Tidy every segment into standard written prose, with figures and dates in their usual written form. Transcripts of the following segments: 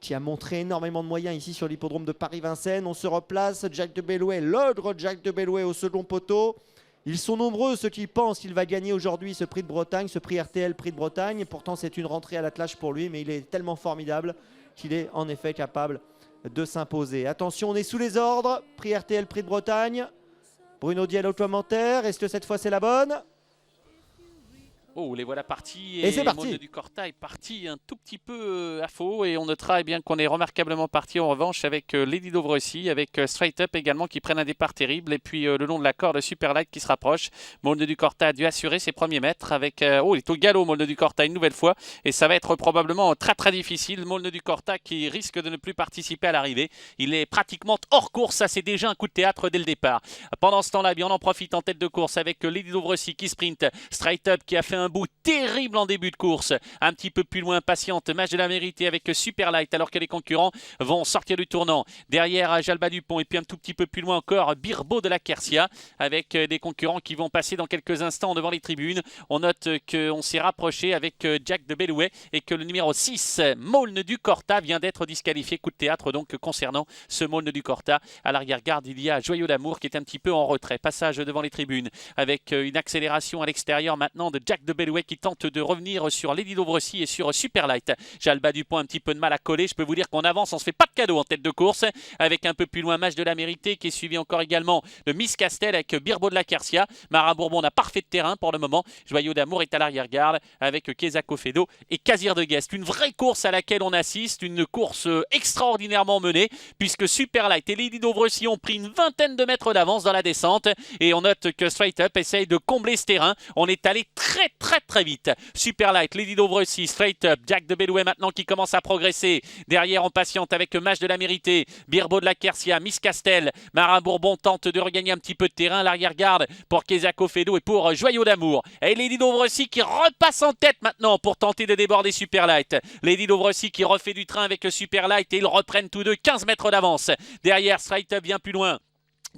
qui a montré énormément de moyens ici sur l'hippodrome de Paris-Vincennes. On se replace, Jack de Bellouet, l'ogre Jack de Bellouet au second poteau. Ils sont nombreux ceux qui pensent qu'il va gagner aujourd'hui ce prix de Bretagne, ce prix RTL Prix de Bretagne. Pourtant c'est une rentrée à l'attelage pour lui, mais il est tellement formidable qu'il est en effet capable de s'imposer. Attention, on est sous les ordres, prix RTL Prix de Bretagne. Bruno Diel au commentaire, est-ce que cette fois c'est la bonne ? Oh, les voilà partis et c'est parti. Molne du Corta est parti un tout petit peu à faux et on notera bien qu'on est remarquablement parti en revanche avec Lady Dovrecy, avec Straight Up également qui prennent un départ terrible et puis le long de la corde Superlight qui se rapproche. Molne du Corta a dû assurer ses premiers mètres avec il est au galop Molne du Corta une nouvelle fois et ça va être probablement très très difficile. Molne du Corta qui risque de ne plus participer à l'arrivée. Il est pratiquement hors course, ça c'est déjà un coup de théâtre dès le départ. Pendant ce temps-là, bien on en profite en tête de course avec Lady Dovrecy qui sprint, Straight Up qui a fait un bout terrible en début de course, un petit peu plus loin, patiente, match de la vérité avec Superlight alors que les concurrents vont sortir du tournant. Derrière Jalba Dupont et puis un tout petit peu plus loin encore Birbo de la Quercia avec des concurrents qui vont passer dans quelques instants devant les tribunes. On note qu'on s'est rapproché avec Jack de Bellouet et que le numéro 6, Molne du Corta, vient d'être disqualifié. Coup de théâtre donc concernant ce Molne du Corta. À l'arrière-garde, il y a Joyeux d'Amour qui est un petit peu en retrait. Passage devant les tribunes avec une accélération à l'extérieur maintenant de Jack de Bellouet qui tente de revenir sur Lady Dovrecy et sur Superlight. Jalba Dupont un petit peu de mal à coller. Je peux vous dire qu'on avance, on se fait pas de cadeau en tête de course avec un peu plus loin Match de la Mérité qui est suivi encore également de Miss Castel avec Birbo de la Quercia. Marin Bourbon n'a pas refait de terrain pour le moment. Joyeux d'Amour est à l'arrière-garde avec Kezako Fedo et Casir de Guest. Une vraie course à laquelle on assiste, une course extraordinairement menée puisque Superlight et Lady Dovrecy ont pris une vingtaine de mètres d'avance dans la descente et on note que Straight Up essaye de combler ce terrain. On est allé très vite. Superlight, Lady Dovrecy, Straight Up, Jack de Bellouet maintenant qui commence à progresser. Derrière, on patiente avec Match de la Mérité, Birbo de la Quercia, Miss Castel. Marin Bourbon tente de regagner un petit peu de terrain. L'arrière-garde pour Kezako Fedo et pour Joyeux d'Amour. Et Lady Dovrecy qui repasse en tête maintenant pour tenter de déborder Superlight. Lady Dovrecy qui refait du train avec Superlight et ils reprennent tous deux 15 mètres d'avance. Derrière, Straight Up bien plus loin.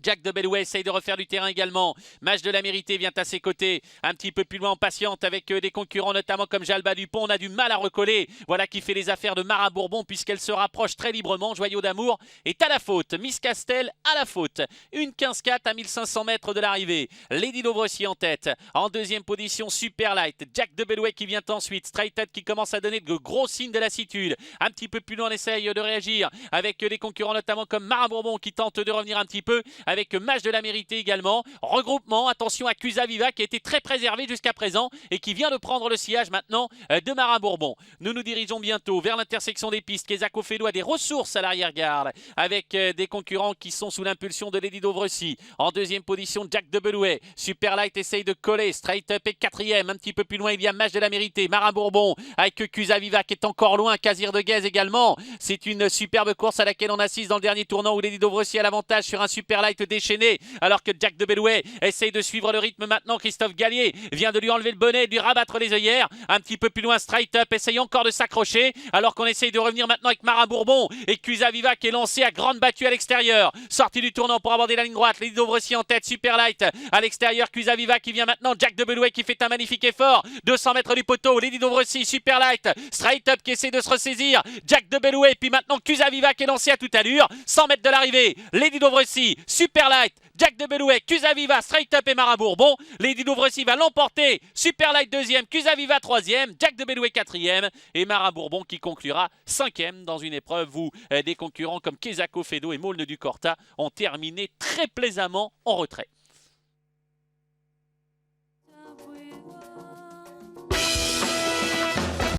Jack de Bellouet essaye de refaire du terrain également. Match de la Mérité vient à ses côtés. Un petit peu plus loin en patiente avec des concurrents notamment comme Jalba Dupont. On a du mal à recoller. Voilà qui fait les affaires de Marin Bourbon puisqu'elle se rapproche très librement. Joyeux d'Amour est à la faute. Miss Castel à la faute. Une 15-4 à 1500 mètres de l'arrivée. Lady Dovrecy en tête. En deuxième position, Superlight. Jack de Bellouet qui vient ensuite. Straight Up qui commence à donner de gros signes de lassitude. Un petit peu plus loin, on essaye de réagir avec des concurrents notamment comme Marin Bourbon qui tente de revenir un petit peu. Avec Match de la Mérité également. Regroupement, attention à Cusa Viva qui a été très préservé jusqu'à présent et qui vient de prendre le sillage maintenant de Marin Bourbon. Nous nous dirigeons bientôt vers l'intersection des pistes. Kezako Fedo a des ressources à l'arrière-garde avec des concurrents qui sont sous l'impulsion de Lady Dovrecy. En deuxième position, Jack de Bellouet. Superlight essaye de coller. Straight Up est quatrième. Un petit peu plus loin, il y a Match de la Mérité. Marin Bourbon avec Cusa Viva qui est encore loin. Casir de Guez également. C'est une superbe course à laquelle on assiste dans le dernier tournant où Lady Dovrecy a l'avantage sur un Superlight déchaîné alors que Jack de Bellouet essaye de suivre le rythme maintenant. Christophe Gallier vient de lui enlever le bonnet, de lui rabattre les œillères. Un petit peu plus loin, Straight Up essaye encore de s'accrocher alors qu'on essaye de revenir maintenant avec Marin Bourbon et Cusa Viva qui est lancé à grande battue à l'extérieur. Sortie du tournant pour aborder la ligne droite. Lady Dovrecy en tête, Superlight à l'extérieur. Cusa Viva qui vient maintenant. Jack de Bellouet qui fait un magnifique effort. 200 mètres du poteau. Lady Dovrecy, Superlight, Straight Up qui essaie de se ressaisir. Jack de Bellouet puis maintenant Cusa Viva qui est lancé à toute allure. 100 mètres de l'arrivée. Lady Dovrecy, Superlight, Jack de Bellouet, Cusa Viva, Straight Up et Marin Bourbon. Lady Dovrecy va l'emporter. Superlight deuxième, Cusa Viva troisième, Jack de Bellouet quatrième et Marin Bourbon qui conclura cinquième dans une épreuve où des concurrents comme Kezako Fedo et Molne du Corta ont terminé très plaisamment en retrait.